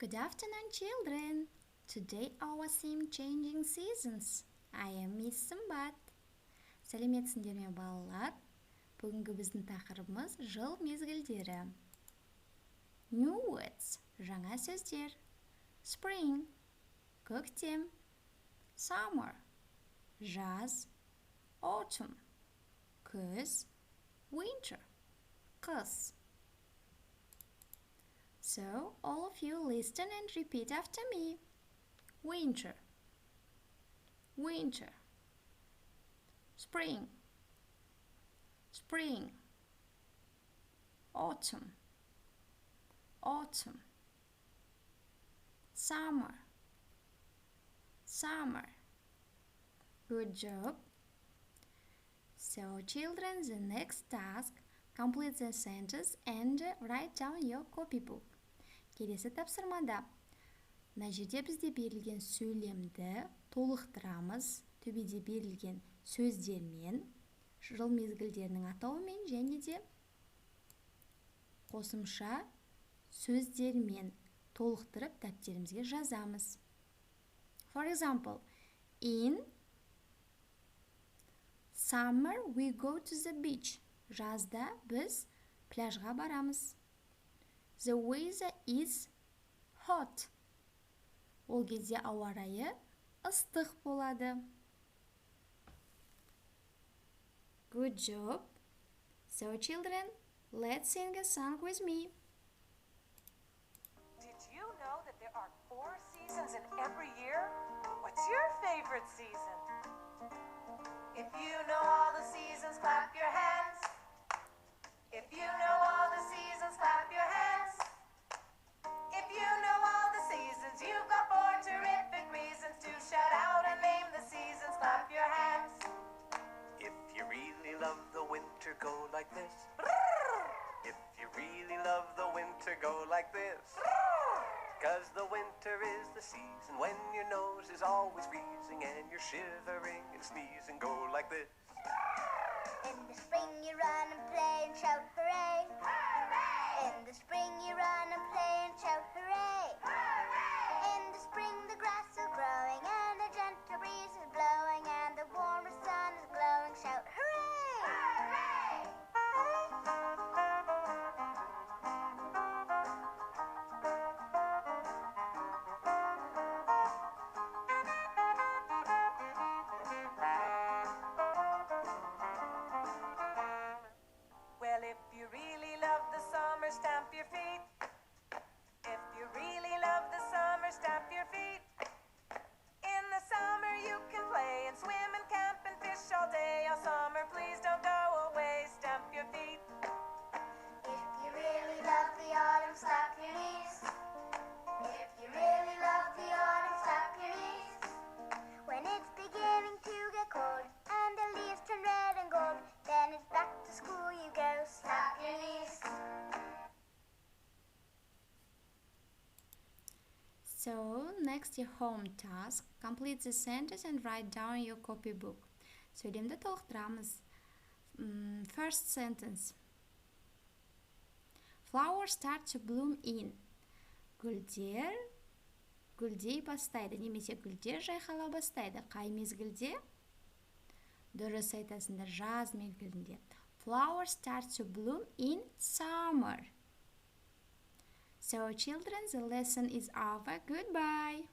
Good afternoon, children. Today our theme changing seasons. I am Miss Сымбат. Сәлеметсіңдер ме балалар? Бүгінгі біздің тақырыбымыз жыл мезгілдері. New words, жаңа сөздер. Spring, көктем. Summer, жаз. Autumn, күз. Winter, қыс. So, all of you listen and repeat after me. Winter, winter. Spring, spring. Autumn, autumn. Summer, summer. Good job. So, children, the next task, complete the sentence and write down your copybook. Келесі тапсырмада мына жерде бізде берілген сөйлемді толықтырамыз, төбеде берілген сөздермен, жыл мезгілдерінің атауымен және де қосымша сөздермен толықтырып дәптерімізге жазамыз. For example, in summer we go to the beach. Жазда біз пляжға барамыз. The weather is hot. Ол кезде ауа райы ыстық болады. Good job. So children, let's sing a song with me. Did you know that there are 4 seasons in every year? What's your favorite season? If you know all the seasons, clap your hands. If you know all the seasons, clap your hands. If you know all the seasons, you've got 4 terrific reasons to shout out and name the seasons. Clap your hands. If you really love the winter, go like this. If you really love the winter, go like this. 'Cause the winter is the season when your nose is always freezing and you're shivering and sneezing. Go like this. In the spring you run and play and shout hooray! Hooray! In the spring you run and play and shout hooray! Hooray! In the spring the grass is growing and a gentle breeze is blowing and the warmer sun is glowing. Shout hooray! Hooray! Well, if you really love the summer, stamp your feet. If you really love the summer, stamp your feet. In the summer you can play and swim and camp and fish all day. All summer, please don't go away. Stamp your feet. If you really love the autumn, slap your knees. If you really love the autumn, slap your knees. When it's beginning to get cold and the leaves turn red and gold, then it's back to school you go. Slap your knees. So, next your home task. Complete the sentence and write down your copybook. Сөйлемді толықтырамыз. First sentence. Flowers start to bloom in. Гүлдер гүлдей бастайды, немесе гүлдер жайқала бастайды. Қай мезгілде? Дұрыс айтасыңдар, жаз мезгілінде. Flowers start to bloom in summer. So children, the lesson is over. Goodbye.